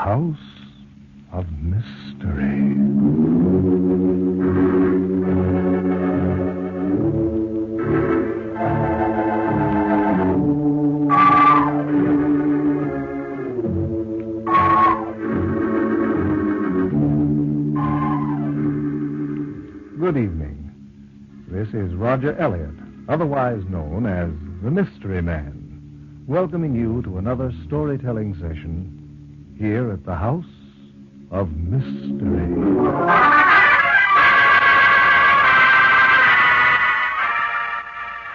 House of Mystery. Good evening. This is Roger Elliot, otherwise known as the Mystery Man, welcoming you to another storytelling session here at the House of Mystery.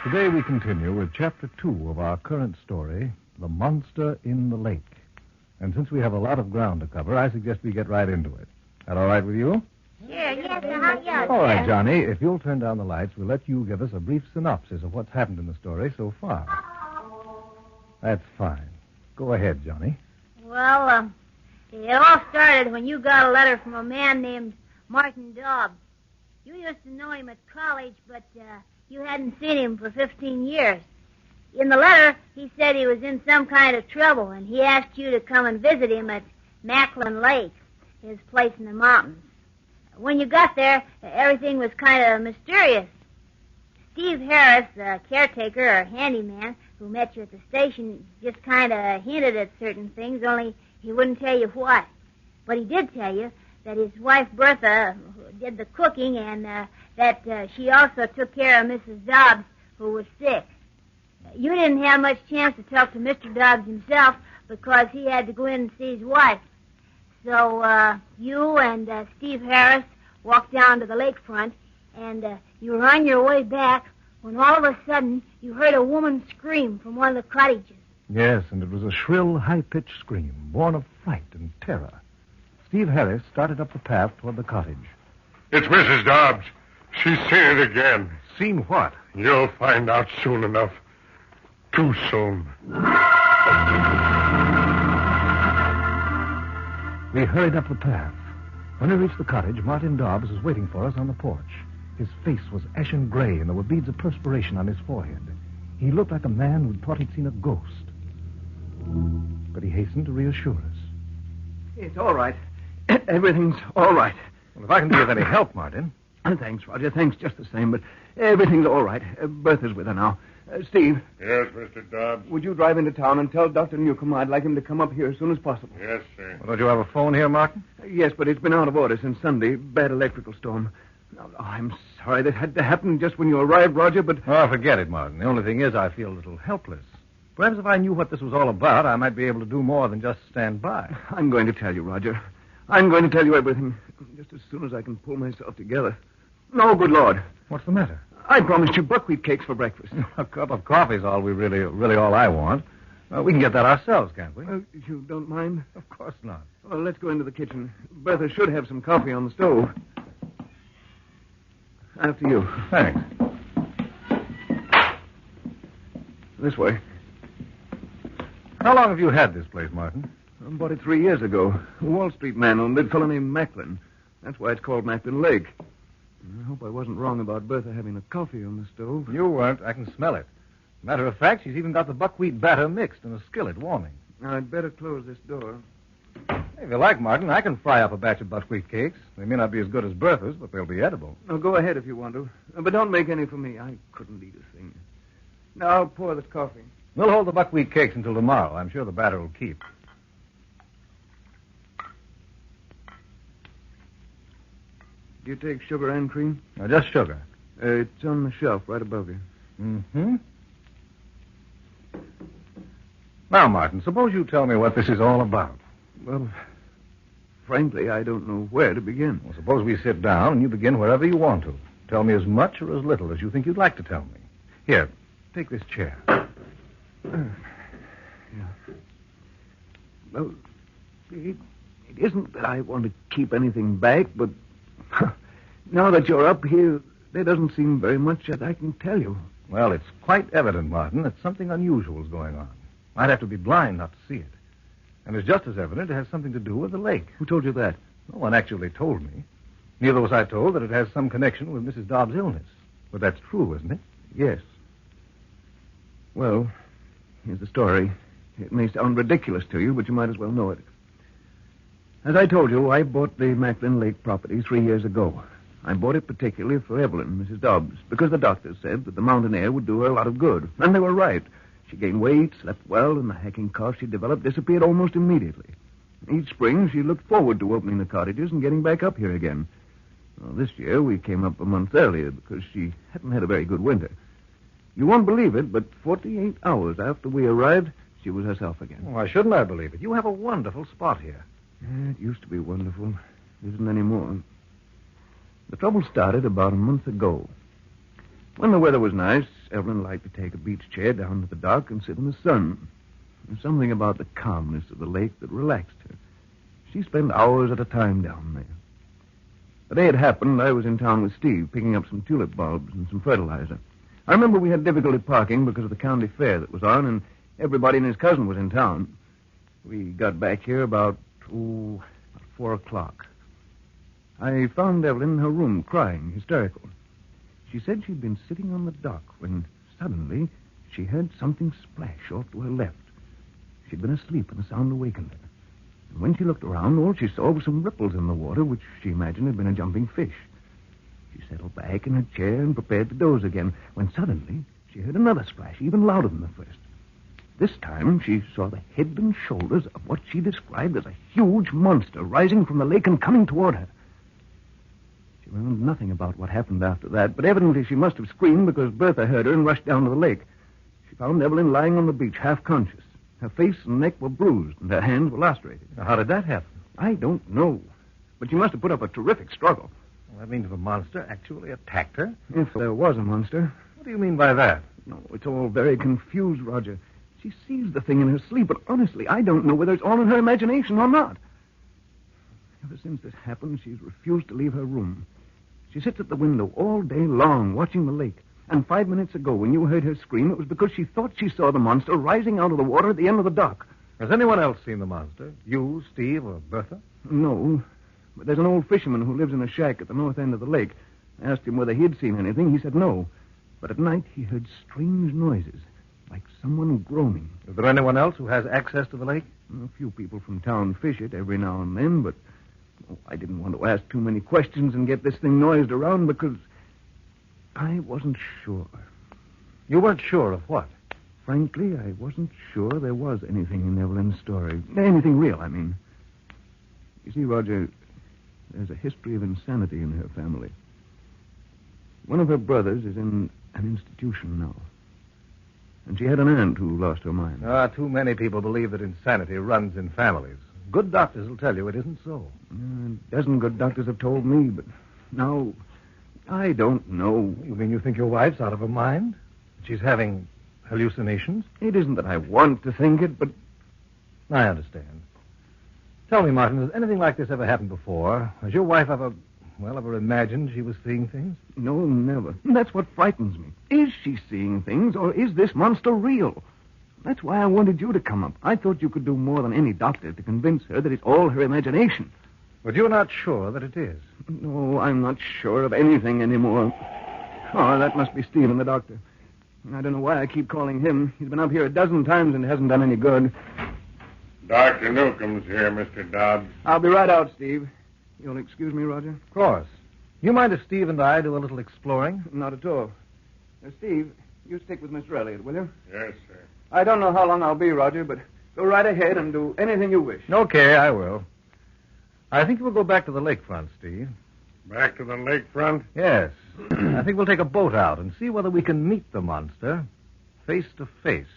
Today we continue with Chapter 2 of our current story, The Monster in the Lake. And since we have a lot of ground to cover, I suggest we get right into it. That all right with you? Yes. All right, Johnny, if you'll turn down the lights, we'll let you give us a brief synopsis of what's happened in the story so far. That's fine. Go ahead, Johnny. Well, it all started when you got a letter from a man named Martin Dobbs. You used to know him at college, but you hadn't seen him for 15 years. In the letter, he said he was in some kind of trouble, and he asked you to come and visit him at Macklin Lake, his place in the mountains. When you got there, everything was kind of mysterious. Steve Harris, the caretaker or handyman who met you at the station, just kind of hinted at certain things, only he wouldn't tell you what. But he did tell you that his wife Bertha did the cooking and that she also took care of Mrs. Dobbs, who was sick. You didn't have much chance to talk to Mr. Dobbs himself because he had to go in and see his wife. So you and Steve Harris walked down to the lakefront, and you were on your way back when all of a sudden you heard a woman scream from one of the cottages. Yes, and it was a shrill, high-pitched scream, born of fright and terror. Steve Harris started up the path toward the cottage. It's Mrs. Dobbs. She's seen it again. Seen what? You'll find out soon enough. Too soon. We hurried up the path. When we reached the cottage, Martin Dobbs was waiting for us on the porch. His face was ashen gray, and there were beads of perspiration on his forehead. He looked like a man who'd thought he'd seen a ghost. But he hastened to reassure us. It's all right. Everything's all right. Well, if I can be of any help, Martin. Thanks, Roger. Thanks just the same, but everything's all right. Bertha's with her now. Steve. Yes, Mr. Dobbs. Would you drive into town and tell Dr. Newcomb I'd like him to come up here as soon as possible? Yes, sir. Well, don't you have a phone here, Martin? Yes, but it's been out of order since Sunday. Bad electrical storm. Oh, I'm sorry that had to happen just when you arrived, Roger, but... Oh, forget it, Martin. The only thing is I feel a little helpless. Perhaps if I knew what this was all about, I might be able to do more than just stand by. I'm going to tell you, Roger. I'm going to tell you everything, just as soon as I can pull myself together. No, good Lord. What's the matter? I promised you buckwheat cakes for breakfast. A cup of coffee's all really all I want. We can get that ourselves, can't we? You don't mind? Of course not. Well, let's go into the kitchen. Bertha should have some coffee on the stove. After you. Thanks. This way. How long have you had this place, Martin? I bought it 3 years ago. A Wall Street man owned it, a fellow named Macklin. That's why it's called Macklin Lake. I hope I wasn't wrong about Bertha having the coffee on the stove. You weren't. I can smell it. Matter of fact, she's even got the buckwheat batter mixed in a skillet warming. I'd better close this door. If you like, Martin, I can fry up a batch of buckwheat cakes. They may not be as good as Bertha's, but they'll be edible. Now, go ahead if you want to. But don't make any for me. I couldn't eat a thing. Now, pour this coffee. We'll hold the buckwheat cakes until tomorrow. I'm sure the batter will keep. Do you take sugar and cream? No, just sugar. It's on the shelf right above you. Mm-hmm. Now, Martin, suppose you tell me what this is all about. Well, frankly, I don't know where to begin. Well, suppose we sit down and you begin wherever you want to. Tell me as much or as little as you think you'd like to tell me. Here, take this chair. Yeah. Well, it isn't that I want to keep anything back, but now that you're up here, there doesn't seem very much that I can tell you. Well, it's quite evident, Martin, that something unusual is going on. I'd have to be blind not to see it. And it's just as evident it has something to do with the lake. Who told you that? No one actually told me. Neither was I told that it has some connection with Mrs. Dobbs' illness. But that's true, isn't it? Yes. Well, here's the story. It may sound ridiculous to you, but you might as well know it. As I told you, I bought the Macklin Lake property 3 years ago. I bought it particularly for Evelyn, Mrs. Dobbs, because the doctors said that the mountain air would do her a lot of good. And they were right. She gained weight, slept well, and the hacking cough she developed disappeared almost immediately. Each spring, she looked forward to opening the cottages and getting back up here again. Well, this year, we came up a month earlier because she hadn't had a very good winter. You won't believe it, but 48 hours after we arrived, she was herself again. Why shouldn't I believe it? You have a wonderful spot here. Yeah, it used to be wonderful. It isn't anymore. The trouble started about a month ago. When the weather was nice, Evelyn liked to take a beach chair down to the dock and sit in the sun. There's something about the calmness of the lake that relaxed her. She spent hours at a time down there. The day it happened, I was in town with Steve, picking up some tulip bulbs and some fertilizer. I remember we had difficulty parking because of the county fair that was on, and everybody and his cousin was in town. We got back here about 4 o'clock. I found Evelyn in her room, crying, hysterical. She said she'd been sitting on the dock when suddenly she heard something splash off to her left. She'd been asleep and the sound awakened her. And when she looked around, all she saw was some ripples in the water, which she imagined had been a jumping fish. She settled back in her chair and prepared to doze again, when suddenly she heard another splash, even louder than the first. This time she saw the head and shoulders of what she described as a huge monster rising from the lake and coming toward her. She remembered nothing about what happened after that, but evidently she must have screamed because Bertha heard her and rushed down to the lake. She found Evelyn lying on the beach, half conscious. Her face and neck were bruised, and her hands were lacerated. Now, how did that happen? I don't know, but she must have put up a terrific struggle. Well, that means the monster actually attacked her? If there was a monster. What do you mean by that? No, it's all very confused, Roger. She sees the thing in her sleep, but honestly, I don't know whether it's all in her imagination or not. Ever since this happened, she's refused to leave her room. She sits at the window all day long, watching the lake. And 5 minutes ago, when you heard her scream, it was because she thought she saw the monster rising out of the water at the end of the dock. Has anyone else seen the monster? You, Steve, or Bertha? No, but there's an old fisherman who lives in a shack at the north end of the lake. I asked him whether he'd seen anything. He said no. But at night, he heard strange noises, like someone groaning. Is there anyone else who has access to the lake? A few people from town fish it every now and then, but I didn't want to ask too many questions and get this thing noised around because I wasn't sure. You weren't sure of what? Frankly, I wasn't sure there was anything in Evelyn's story. Anything real, I mean. You see, Roger, there's a history of insanity in her family. One of her brothers is in an institution now. And she had an aunt who lost her mind. Too many people believe that insanity runs in families. Good doctors will tell you it isn't so. A dozen good doctors have told me, but now, I don't know. You mean you think your wife's out of her mind? She's having hallucinations? It isn't that I want to think it, but... I understand. Tell me, Martin, has anything like this ever happened before? Has your wife ever imagined she was seeing things? No, never. That's what frightens me. Is she seeing things, or is this monster real? That's why I wanted you to come up. I thought you could do more than any doctor to convince her that it's all her imagination. But you're not sure that it is? No, I'm not sure of anything anymore. Oh, that must be Stephen, the doctor. I don't know why I keep calling him. He's been up here a dozen times and hasn't done any good. Dr. Newcomb's here, Mr. Dobbs. I'll be right out, Steve. You'll excuse me, Roger? Of course. You mind if Steve and I do a little exploring? Not at all. Steve, you stick with Mr. Elliot, will you? Yes, sir. I don't know how long I'll be, Roger, but go right ahead and do anything you wish. Okay, I will. I think we'll go back to the lakefront, Steve. Back to the lakefront? Yes. I think we'll take a boat out and see whether we can meet the monster face to face.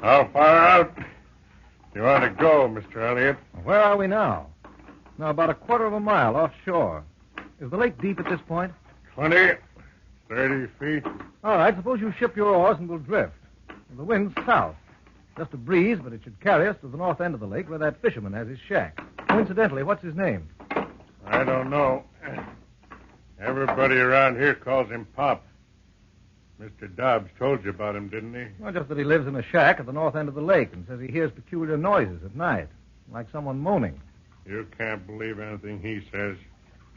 How far out do you want to go, Mr. Elliot? Where are we now? Now, about a quarter of a mile offshore. Is the lake deep at this point? 20, 30 feet. All right, suppose you ship your oars and we'll drift. The wind's south. Just a breeze, but it should carry us to the north end of the lake where that fisherman has his shack. Coincidentally, what's his name? I don't know. Everybody around here calls him Pop. Mr. Dobbs told you about him, didn't he? Well, just that he lives in a shack at the north end of the lake and says he hears peculiar noises at night, like someone moaning. You can't believe anything he says.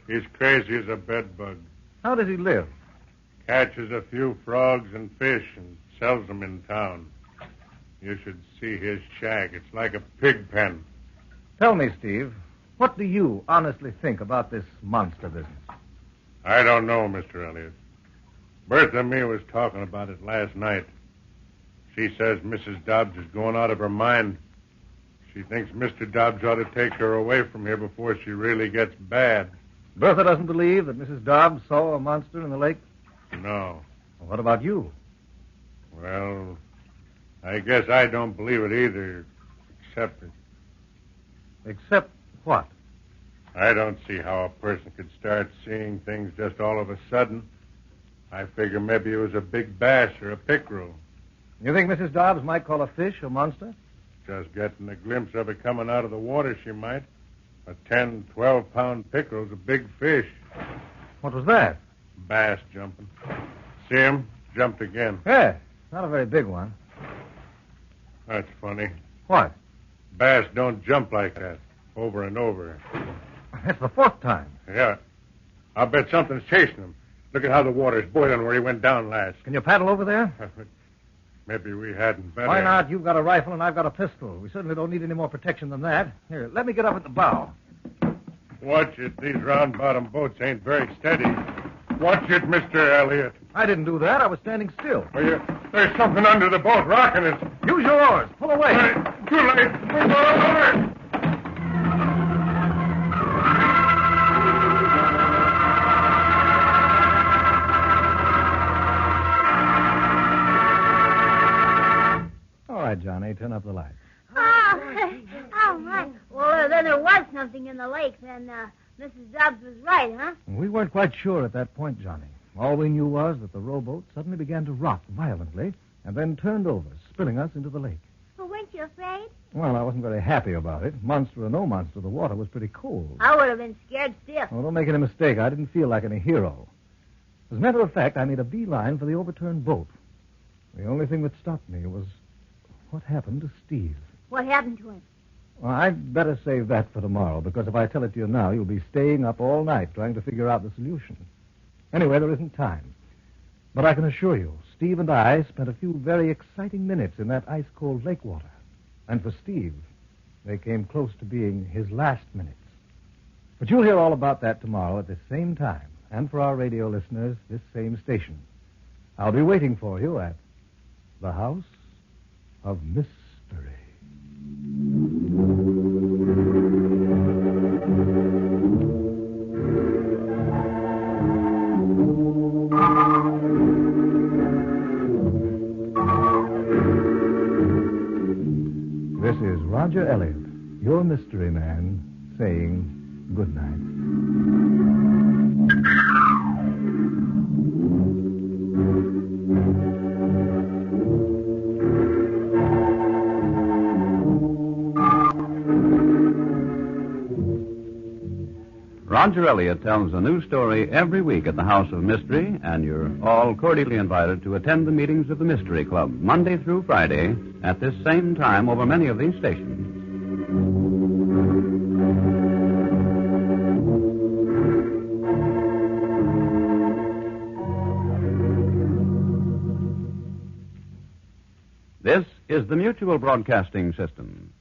He's crazy as a bedbug. How does he live? Catches a few frogs and fish and sells them in town. You should see his shack. It's like a pig pen. Tell me, Steve, what do you honestly think about this monster business? I don't know, Mr. Elliot. Bertha and me was talking about it last night. She says Mrs. Dobbs is going out of her mind. She thinks Mr. Dobbs ought to take her away from here before she really gets bad. Bertha doesn't believe that Mrs. Dobbs saw a monster in the lake? No. Well, what about you? Well, I guess I don't believe it either, except it. Except what? I don't see how a person could start seeing things just all of a sudden. I figure maybe it was a big bass or a pickerel. You think Mrs. Dobbs might call a fish a monster? Just getting a glimpse of it coming out of the water, she might. A 10, 12-pound pickerel's a big fish. What was that? Bass jumping. See him? Jumped again. Yeah, not a very big one. That's funny. What? Bass don't jump like that, over and over. That's the fourth time. Yeah. I'll bet something's chasing him. Look at how the water's boiling where he went down last. Can you paddle over there? Maybe we hadn't better. Why not? You've got a rifle and I've got a pistol. We certainly don't need any more protection than that. Here, let me get up at the bow. Watch it. These round-bottom boats ain't very steady. Watch it, Mr. Elliot. I didn't do that. I was standing still. Well, there's something under the boat rocking us. Use your oars. Pull away. Too late. We're going over. All right, Johnny, turn up the lights. Oh, my. Well, then there was something in the lake. Then Mrs. Dobbs was right, huh? We weren't quite sure at that point, Johnny. All we knew was that the rowboat suddenly began to rock violently and then turned over, spilling us into the lake. Well, weren't you afraid? Well, I wasn't very happy about it. Monster or no monster, the water was pretty cold. I would have been scared stiff. Oh, don't make any mistake. I didn't feel like any hero. As a matter of fact, I made a beeline for the overturned boat. The only thing that stopped me was what happened to Steve. What happened to him? Well, I'd better save that for tomorrow, because if I tell it to you now, you'll be staying up all night trying to figure out the solution. Anyway, there isn't time. But I can assure you, Steve and I spent a few very exciting minutes in that ice-cold lake water. And for Steve, they came close to being his last minutes. But you'll hear all about that tomorrow at the same time. And for our radio listeners, this same station. I'll be waiting for you at the House of Mystery. This is Roger Elliot, your mystery man, saying good night. Roger Elliot tells a new story every week at the House of Mystery, and you're all cordially invited to attend the meetings of the Mystery Club, Monday through Friday, at this same time over many of these stations. This is the Mutual Broadcasting System.